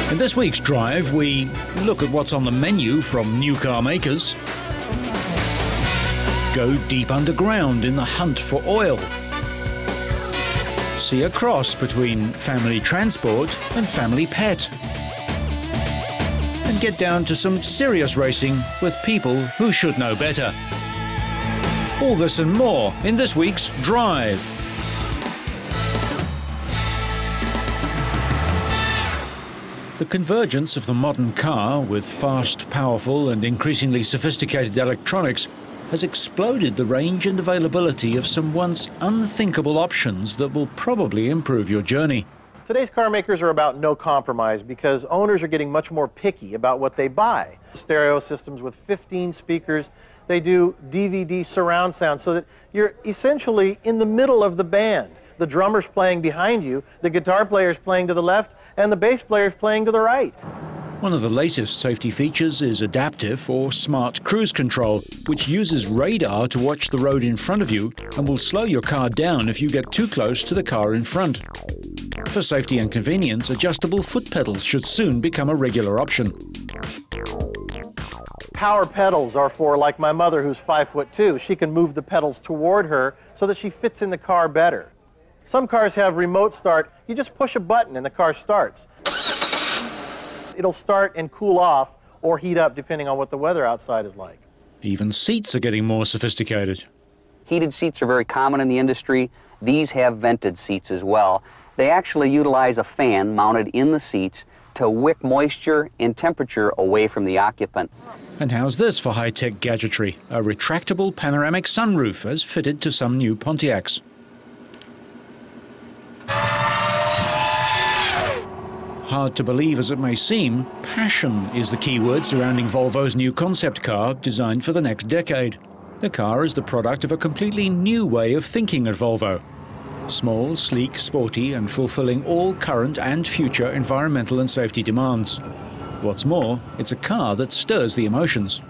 In this week's Drive, we look at what's on the menu from new car makers, go deep underground in the hunt for oil, see a cross between family transport and family pet, and get down to some serious racing with people who should know better. All this and more in this week's Drive. The convergence of the modern car with fast, powerful and increasingly sophisticated electronics has exploded the range and availability of some once unthinkable options that will probably improve your journey. Today's car makers are about no compromise because owners are getting much more picky about what they buy. Stereo systems with 15 speakers, they do DVD surround sound so that you're essentially in the middle of the band. The drummer's playing behind you, the guitar player's playing to the left, and the bass player's playing to the right. One of the latest safety features is adaptive or smart cruise control, which uses radar to watch the road in front of you and will slow your car down if you get too close to the car in front. For safety and convenience, adjustable foot pedals should soon become a regular option. Power pedals are for, like my mother who's 5'2". She can move the pedals toward her so that she fits in the car better. Some cars have remote start. You just push a button and the car starts. It'll start and cool off or heat up depending on what the weather outside is like. Even seats are getting more sophisticated. Heated seats are very common in the industry. These have vented seats as well. They actually utilize a fan mounted in the seats to wick moisture and temperature away from the occupant. And how's this for high-tech gadgetry? A retractable panoramic sunroof as fitted to some new Pontiacs. Hard to believe as it may seem, passion is the key word surrounding Volvo's new concept car designed for the next decade. The car is the product of a completely new way of thinking at Volvo. Small, sleek, sporty and fulfilling all current and future environmental and safety demands. What's more, it's a car that stirs the emotions.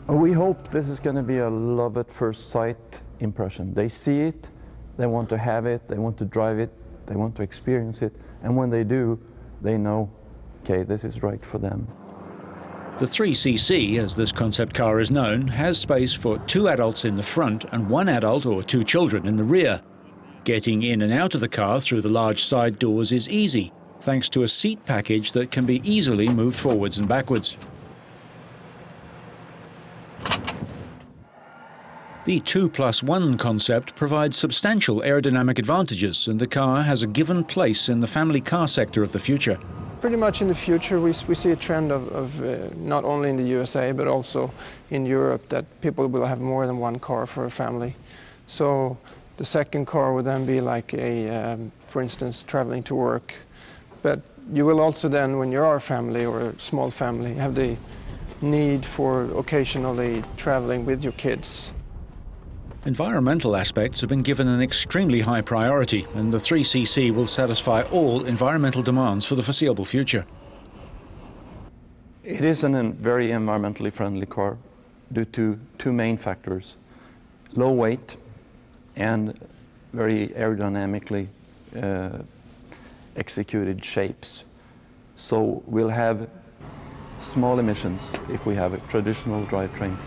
We hope this is going to be a love at first sight impression. They see it, they want to have it, they want to drive it, they want to experience it, and when they do, they know, okay, this is right for them. The 3cc, as this concept car is known, has space for 2 adults in the front and 1 adult or 2 children in the rear. Getting in and out of the car through the large side doors is easy, thanks to a seat package that can be easily moved forwards and backwards. The 2+1 concept provides substantial aerodynamic advantages, and the car has a given place in the family car sector of the future. Pretty much in the future we see a trend of not only in the USA but also in Europe that people will have more than one car for a family. So the second car would then be like a, for instance, traveling to work. But you will also then, when you are a family or a small family, have the need for occasionally traveling with your kids. Environmental aspects have been given an extremely high priority, and the 3cc will satisfy all environmental demands for the foreseeable future. It is a very environmentally friendly car due to 2 main factors: low weight and very aerodynamically executed shapes. So we'll have small emissions if we have a traditional drivetrain.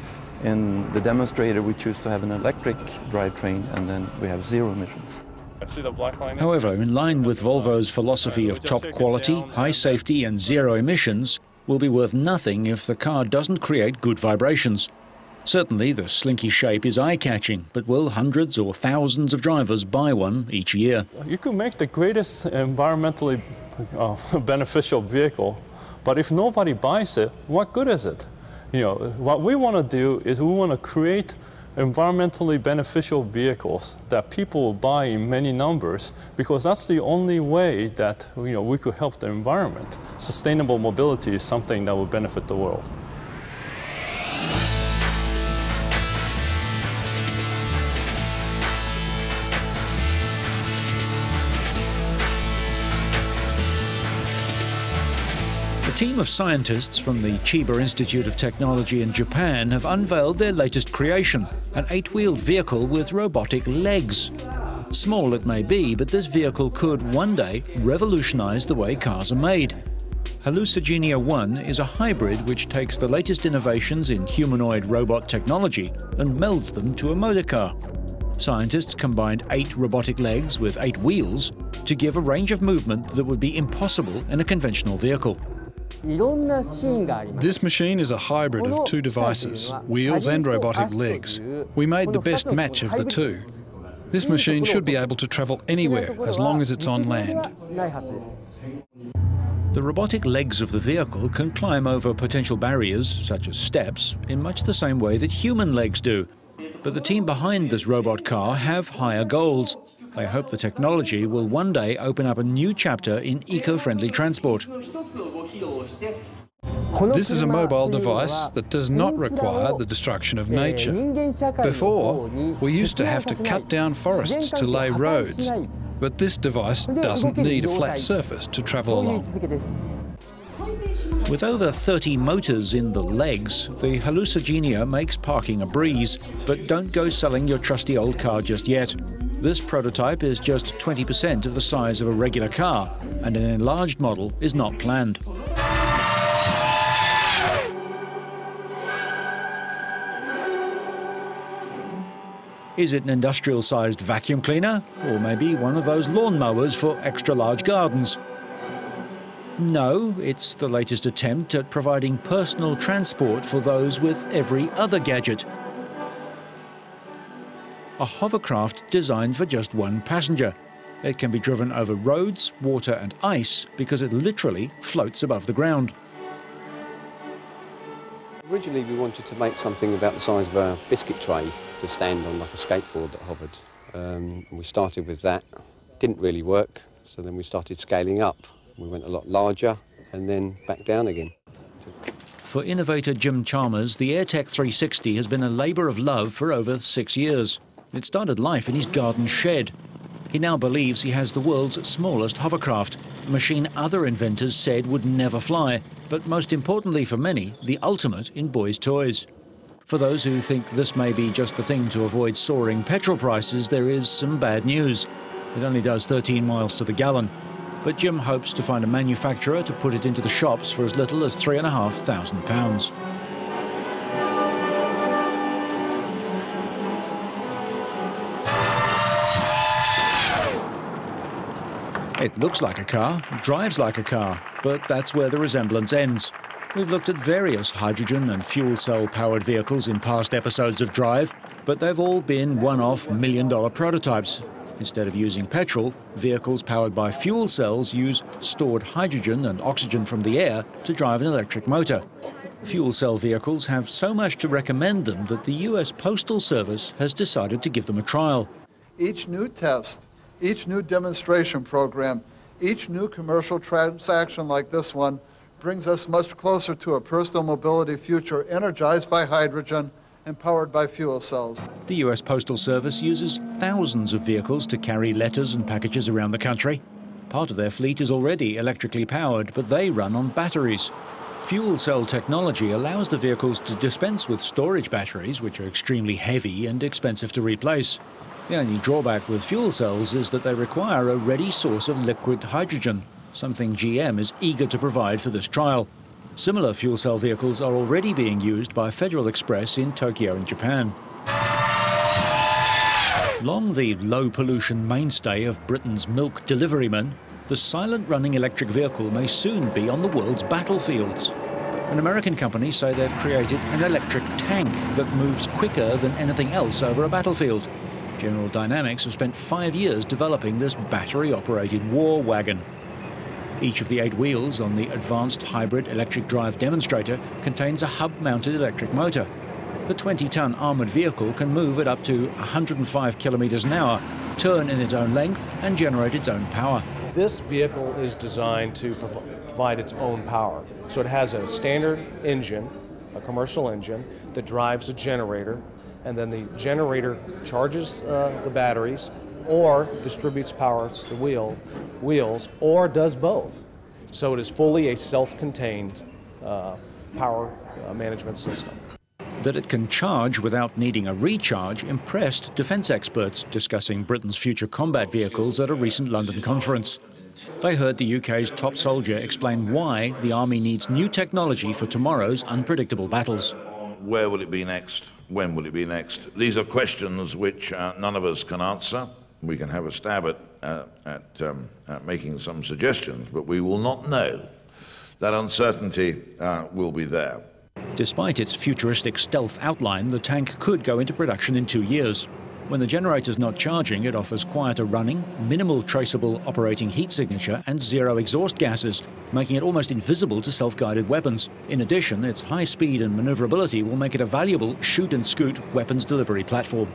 In the demonstrator, we choose to have an electric drivetrain, and then we have 0 emissions. However, in line with Volvo's philosophy of top quality, high safety and 0 emissions, will be worth nothing if the car doesn't create good vibrations. Certainly, the slinky shape is eye-catching, but will hundreds or thousands of drivers buy one each year? You could make the greatest environmentally beneficial vehicle, but if nobody buys it, what good is it? You know, what we want to do is we want to create environmentally beneficial vehicles that people will buy in many numbers, because that's the only way that, you know, we could help the environment. Sustainable mobility is something that will benefit the world. A team of scientists from the Chiba Institute of Technology in Japan have unveiled their latest creation, an 8-wheeled vehicle with robotic legs. Small it may be, but this vehicle could one day revolutionize the way cars are made. Hallucigenia 1 is a hybrid which takes the latest innovations in humanoid robot technology and melds them to a motor car. Scientists combined 8 robotic legs with 8 wheels to give a range of movement that would be impossible in a conventional vehicle. This machine is a hybrid of 2 devices, wheels and robotic legs. We made the best match of the 2. This machine should be able to travel anywhere as long as it's on land. The robotic legs of the vehicle can climb over potential barriers, such as steps, in much the same way that human legs do. But the team behind this robot car have higher goals. They hope the technology will one day open up a new chapter in eco-friendly transport. This is a mobile device that does not require the destruction of nature. Before, we used to have to cut down forests to lay roads, but this device doesn't need a flat surface to travel along. With over 30 motors in the legs, the Hallucigenia makes parking a breeze. But don't go selling your trusty old car just yet. This prototype is just 20% of the size of a regular car, and an enlarged model is not planned. Is it an industrial-sized vacuum cleaner? Or maybe one of those lawnmowers for extra-large gardens? No, it's the latest attempt at providing personal transport for those with every other gadget. A hovercraft designed for just one passenger. It can be driven over roads, water and ice because it literally floats above the ground. Originally we wanted to make something about the size of a biscuit tray to stand on, like a skateboard that hovered. We started with that. Didn't really work, so then we started scaling up. We went a lot larger and then back down again. For innovator Jim Chalmers, the AirTech 360 has been a labour of love for over 6 years. It started life in his garden shed. He now believes he has the world's smallest hovercraft, a machine other inventors said would never fly, but most importantly for many, the ultimate in boys' toys. For those who think this may be just the thing to avoid soaring petrol prices, there is some bad news. It only does 13 miles to the gallon. But Jim hopes to find a manufacturer to put it into the shops for as little as £3,500. It looks like a car, drives like a car, but that's where the resemblance ends. We've looked at various hydrogen and fuel cell powered vehicles in past episodes of Drive, but they've all been one-off million-dollar prototypes. Instead of using petrol, vehicles powered by fuel cells use stored hydrogen and oxygen from the air to drive an electric motor. Fuel cell vehicles have so much to recommend them that the US Postal Service has decided to give them a trial. Each new test, each new demonstration program, each new commercial transaction like this one brings us much closer to a personal mobility future energized by hydrogen and powered by fuel cells. The US Postal Service uses thousands of vehicles to carry letters and packages around the country. Part of their fleet is already electrically powered, but they run on batteries. Fuel cell technology allows the vehicles to dispense with storage batteries, which are extremely heavy and expensive to replace. The only drawback with fuel cells is that they require a ready source of liquid hydrogen, something GM is eager to provide for this trial. Similar fuel cell vehicles are already being used by Federal Express in Tokyo in Japan. Long the low-pollution mainstay of Britain's milk deliverymen, the silent-running electric vehicle may soon be on the world's battlefields. An American company say they've created an electric tank that moves quicker than anything else over a battlefield. General Dynamics have spent 5 years developing this battery-operated war wagon. Each of the 8 wheels on the Advanced Hybrid Electric Drive demonstrator contains a hub-mounted electric motor. The 20-ton armoured vehicle can move at up to 105 kilometres an hour, turn in its own length and generate its own power. This vehicle is designed to provide its own power. So it has a standard engine, a commercial engine, that drives a generator, and then the generator charges the batteries or distributes power to the wheels, or does both. So it is fully a self-contained power management system. That it can charge without needing a recharge impressed defence experts discussing Britain's future combat vehicles at a recent London conference. They heard the UK's top soldier explain why the army needs new technology for tomorrow's unpredictable battles. Where will it be next? When will it be next? These are questions which none of us can answer. We can have a stab at making some suggestions, but we will not know. That uncertainty will be there. Despite its futuristic stealth outline, the tank could go into production in 2 years. When the generator's not charging, it offers quieter running, minimal traceable operating heat signature and zero exhaust gases, making it almost invisible to self-guided weapons. In addition, its high speed and maneuverability will make it a valuable shoot-and-scoot weapons delivery platform.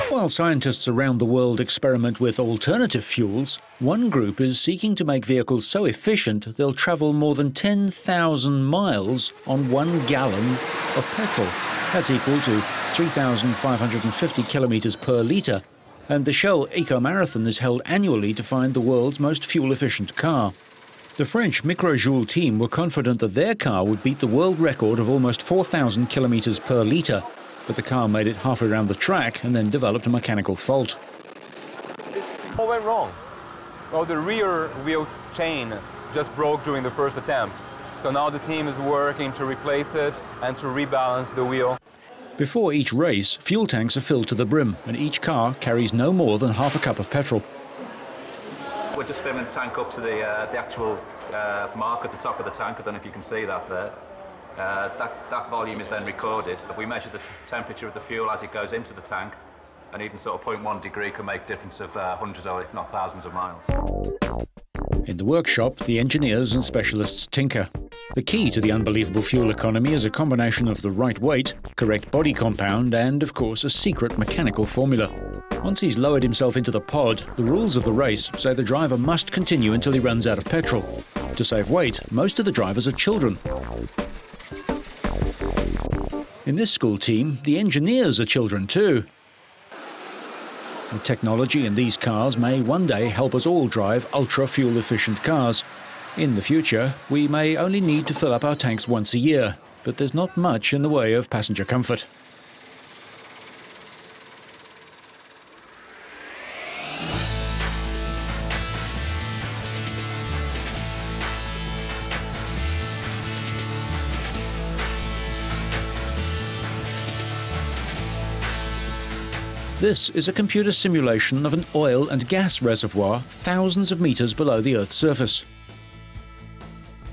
While scientists around the world experiment with alternative fuels, one group is seeking to make vehicles so efficient they'll travel more than 10,000 miles on 1 gallon of petrol. That's equal to 3,550 kilometers per litre. And the Shell Eco Marathon is held annually to find the world's most fuel-efficient car. The French Microjoule team were confident that their car would beat the world record of almost 4,000 kilometers per litre. But the car made it halfway around the track and then developed a mechanical fault. What went wrong? Well, the rear wheel chain just broke during the first attempt. So now the team is working to replace it and to rebalance the wheel. Before each race, fuel tanks are filled to the brim, and each car carries no more than half a cup of petrol. We're just filling the tank up to the actual mark at the top of the tank. I don't know if you can see that there. That volume is then recorded. We measure the temperature of the fuel as it goes into the tank, and even sort of 0.1 degree can make a difference of hundreds or if not thousands of miles. In the workshop, the engineers and specialists tinker. The key to the unbelievable fuel economy is a combination of the right weight, correct body compound, and, of course, a secret mechanical formula. Once he's lowered himself into the pod, the rules of the race say the driver must continue until he runs out of petrol. To save weight, most of the drivers are children. In this school team, the engineers are children too. The technology in these cars may one day help us all drive ultra-fuel-efficient cars. In the future, we may only need to fill up our tanks once a year, but there's not much in the way of passenger comfort. This is a computer simulation of an oil and gas reservoir thousands of meters below the Earth's surface.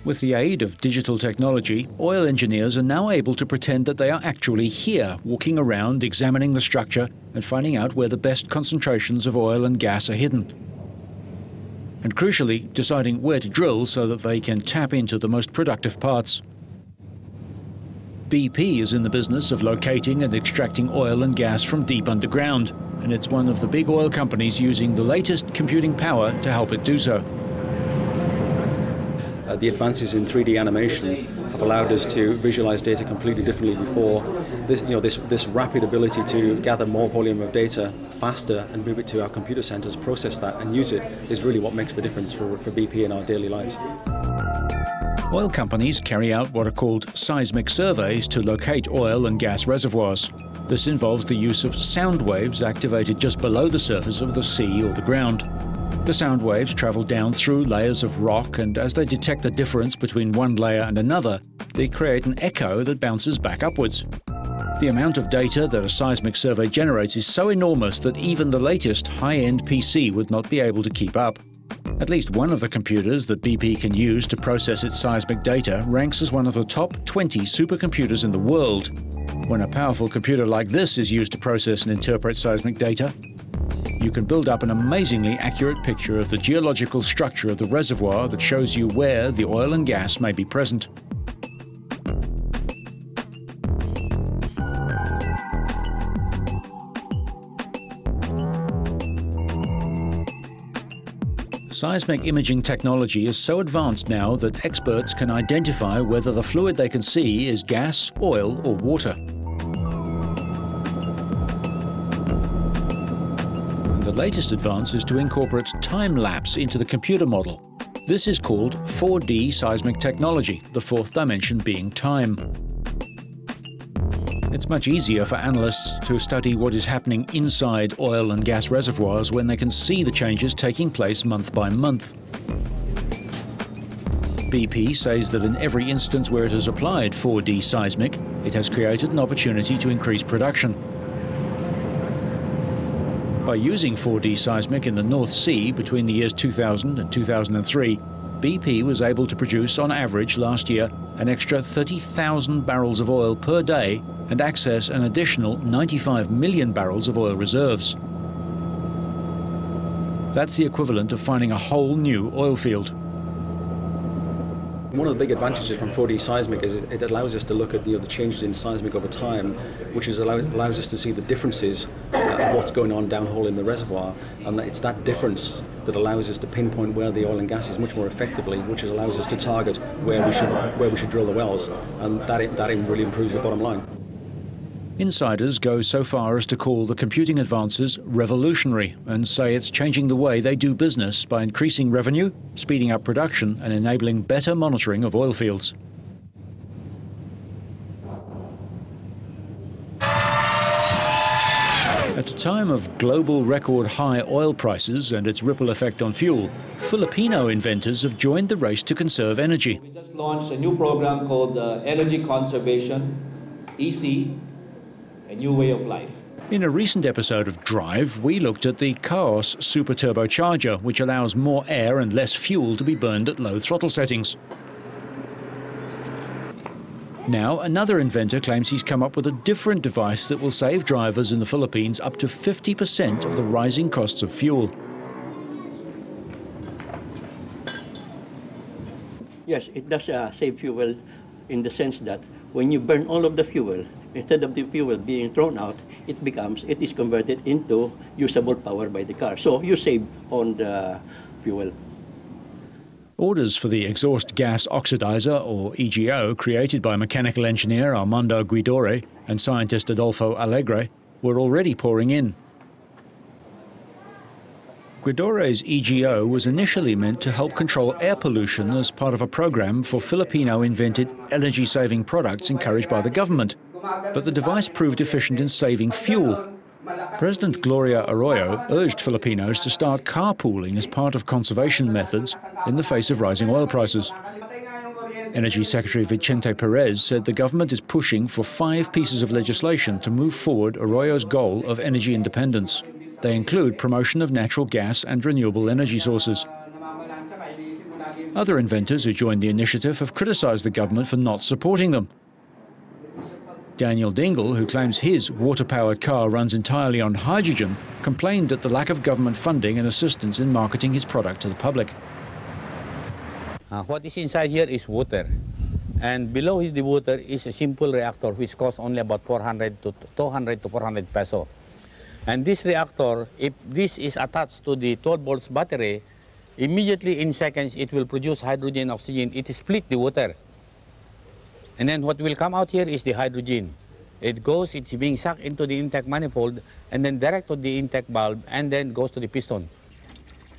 With the aid of digital technology, oil engineers are now able to pretend that they are actually here, walking around, examining the structure, and finding out where the best concentrations of oil and gas are hidden. And crucially, deciding where to drill so that they can tap into the most productive parts. BP is in the business of locating and extracting oil and gas from deep underground, and it's one of the big oil companies using the latest computing power to help it do so. The advances in 3D animation have allowed us to visualize data completely differently before. This rapid ability to gather more volume of data faster and move it to our computer centers, process that and use it is really what makes the difference for BP in our daily lives. Oil companies carry out what are called seismic surveys to locate oil and gas reservoirs. This involves the use of sound waves activated just below the surface of the sea or the ground. The sound waves travel down through layers of rock, and as they detect the difference between one layer and another, they create an echo that bounces back upwards. The amount of data that a seismic survey generates is so enormous that even the latest high-end PC would not be able to keep up. At least one of the computers that BP can use to process its seismic data ranks as one of the top 20 supercomputers in the world. When a powerful computer like this is used to process and interpret seismic data, you can build up an amazingly accurate picture of the geological structure of the reservoir that shows you where the oil and gas may be present. Seismic imaging technology is so advanced now that experts can identify whether the fluid they can see is gas, oil, or water. And the latest advance is to incorporate time-lapse into the computer model. This is called 4D seismic technology, the fourth dimension being time. It's much easier for analysts to study what is happening inside oil and gas reservoirs when they can see the changes taking place month by month. BP says that in every instance where it has applied 4D seismic, it has created an opportunity to increase production. By using 4D seismic in the North Sea between the years 2000 and 2003, BP was able to produce, on average last year, an extra 30,000 barrels of oil per day and access an additional 95 million barrels of oil reserves. That's the equivalent of finding a whole new oil field. One of the big advantages from 4D seismic is it allows us to look at the changes in seismic over time, which allows us to see the differences of what's going on downhole in the reservoir, and it's that difference that allows us to pinpoint where the oil and gas is much more effectively, which allows us to target where we should drill the wells, and that really improves the bottom line. Insiders go so far as to call the computing advances revolutionary and say it's changing the way they do business by increasing revenue, speeding up production and enabling better monitoring of oil fields. At a time of global record high oil prices and its ripple effect on fuel, Filipino inventors have joined the race to conserve energy. We just launched a new program called Energy Conservation, EC, a new way of life. In a recent episode of Drive, we looked at the Chaos Super Turbocharger, which allows more air and less fuel to be burned at low throttle settings. Now, another inventor claims he's come up with a different device that will save drivers in the Philippines up to 50% of the rising costs of fuel. Yes, it does save fuel in the sense that when you burn all of the fuel, instead of the fuel being thrown out, it is converted into usable power by the car. So you save on the fuel. Orders for the exhaust gas oxidizer, or EGO, created by mechanical engineer Armando Guidore and scientist Adolfo Alegre, were already pouring in. Guidore's EGO was initially meant to help control air pollution as part of a program for Filipino-invented energy-saving products encouraged by the government. But the device proved efficient in saving fuel. President Gloria Arroyo urged Filipinos to start carpooling as part of conservation methods in the face of rising oil prices. Energy Secretary Vicente Perez said the government is pushing for 5 pieces of legislation to move forward Arroyo's goal of energy independence. They include promotion of natural gas and renewable energy sources. Other inventors who joined the initiative have criticized the government for not supporting them. Daniel Dingle, who claims his water-powered car runs entirely on hydrogen, complained at the lack of government funding and assistance in marketing his product to the public. What is inside here is water, and below the water is a simple reactor which costs only about 200 to 400 peso. And this reactor, if this is attached to the 12 volts battery, immediately in seconds it will produce hydrogen, oxygen. It split the water. And then what will come out here is the hydrogen. It's being sucked into the intake manifold and then direct to the intake valve and then goes to the piston.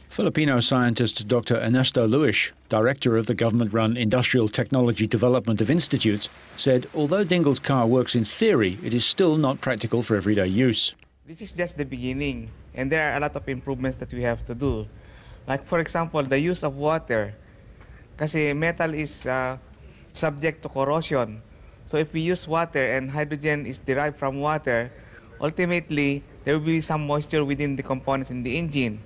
Filipino scientist Dr. Ernesto Luis, director of the government-run Industrial Technology Development of Institutes, said although Dingle's car works in theory, it is still not practical for everyday use. This is just the beginning, and there are a lot of improvements that we have to do. Like, for example, the use of water. Kasi metal is subject to corrosion. So if we use water and hydrogen is derived from water, ultimately, there will be some moisture within the components in the engine.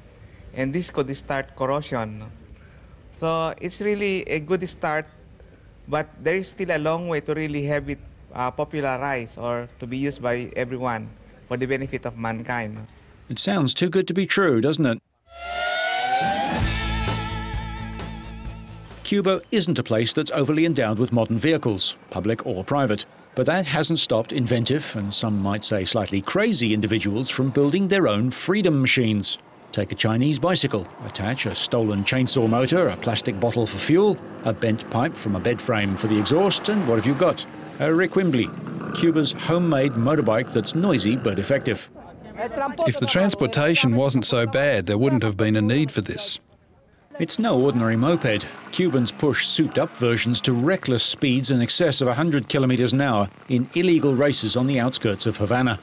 And this could start corrosion. So it's really a good start, but there is still a long way to really have it popularized or to be used by everyone for the benefit of mankind. It sounds too good to be true, doesn't it? Cuba isn't a place that's overly endowed with modern vehicles, public or private. But that hasn't stopped inventive, and some might say slightly crazy individuals from building their own freedom machines. Take a Chinese bicycle, attach a stolen chainsaw motor, a plastic bottle for fuel, a bent pipe from a bed frame for the exhaust, and what have you got? A Requimbly, Cuba's homemade motorbike that's noisy but effective. If the transportation wasn't so bad, there wouldn't have been a need for this. It's no ordinary moped. Cubans push souped-up versions to reckless speeds in excess of 100 kilometers an hour in illegal races on the outskirts of Havana.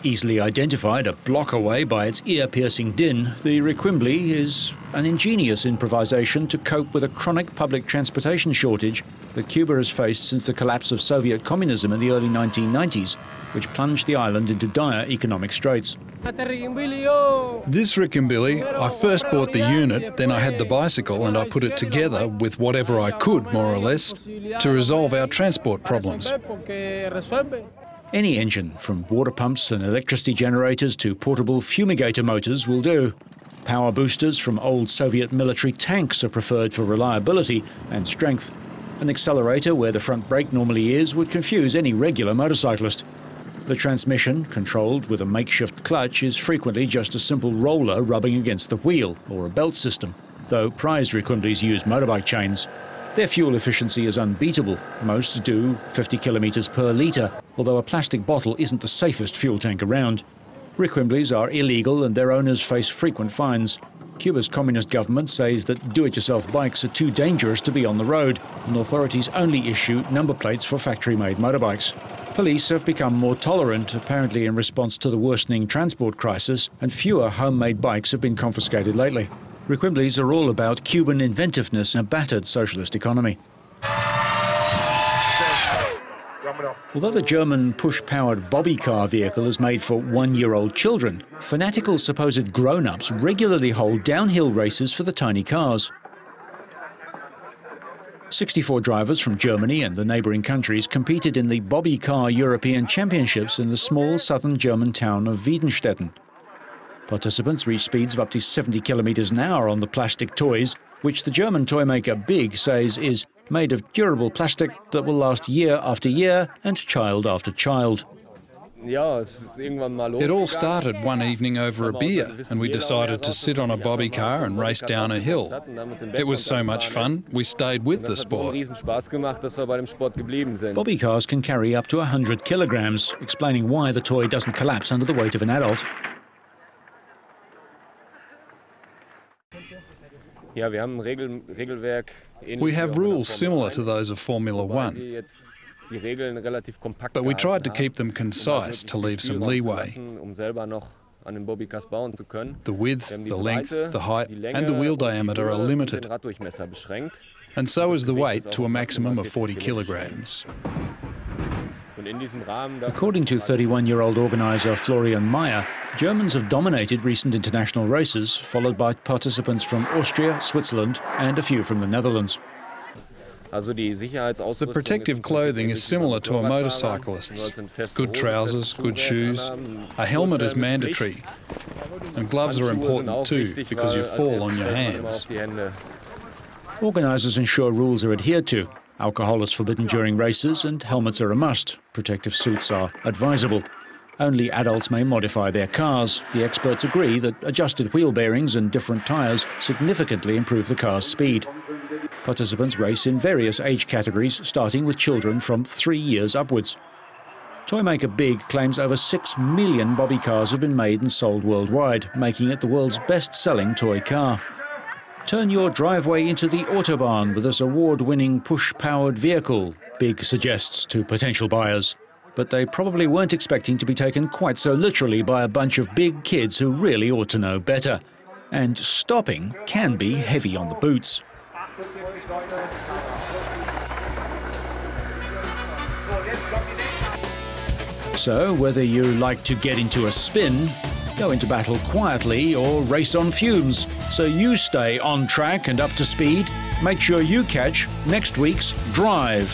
Easily identified a block away by its ear-piercing din, the Requimbly is an ingenious improvisation to cope with a chronic public transportation shortage that Cuba has faced since the collapse of Soviet communism in the early 1990s, which plunged the island into dire economic straits. This Requimbly, I first bought the unit, then I had the bicycle and I put it together with whatever I could, more or less, to resolve our transport problems. Any engine, from water pumps and electricity generators to portable fumigator motors, will do. Power boosters from old Soviet military tanks are preferred for reliability and strength. An accelerator where the front brake normally is would confuse any regular motorcyclist. The transmission, controlled with a makeshift clutch, is frequently just a simple roller rubbing against the wheel, or a belt system, though prize Requimblys use motorbike chains. Their fuel efficiency is unbeatable. Most do 50 kilometers per litre, although a plastic bottle isn't the safest fuel tank around. Requimblys are illegal and their owners face frequent fines. Cuba's communist government says that do-it-yourself bikes are too dangerous to be on the road, and authorities only issue number plates for factory-made motorbikes. Police have become more tolerant, apparently in response to the worsening transport crisis, and fewer homemade bikes have been confiscated lately. Requimblys are all about Cuban inventiveness in a battered socialist economy. Although the German push-powered bobby car vehicle is made for one-year-old children, fanatical supposed grown-ups regularly hold downhill races for the tiny cars. 64 drivers from Germany and the neighbouring countries competed in the Bobby Car European Championships in the small southern German town of Wiedenstetten. Participants reached speeds of up to 70 kilometers an hour on the plastic toys, which the German toy maker Big says is made of durable plastic that will last year after year and child after child. It all started one evening over a beer, and we decided to sit on a bobby car and race down a hill. It was so much fun, we stayed with the sport. Bobby cars can carry up to 100 kilograms, explaining why the toy doesn't collapse under the weight of an adult. We have rules similar to those of Formula One, but we tried to keep them concise to leave some leeway. The width, the length, the height and the wheel diameter are limited, and so is the weight to a maximum of 40 kilograms. According to 31-year-old organiser Florian Mayer, Germans have dominated recent international races, followed by participants from Austria, Switzerland and a few from the Netherlands. The protective clothing is similar to a motorcyclist's. Good trousers, good shoes. A helmet is mandatory. And gloves are important too, because you fall on your hands. Organisers ensure rules are adhered to. Alcohol is forbidden during races and helmets are a must. Protective suits are advisable. Only adults may modify their cars. The experts agree that adjusted wheel bearings and different tyres significantly improve the car's speed. Participants race in various age categories, starting with children from 3 years upwards. Toymaker Big claims over 6 million bobby cars have been made and sold worldwide, making it the world's best-selling toy car. Turn your driveway into the Autobahn with this award-winning push-powered vehicle, Big suggests to potential buyers. But they probably weren't expecting to be taken quite so literally by a bunch of big kids who really ought to know better. And stopping can be heavy on the boots. So, whether you like to get into a spin, go into battle quietly, or race on fumes, so you stay on track and up to speed, make sure you catch next week's Drive.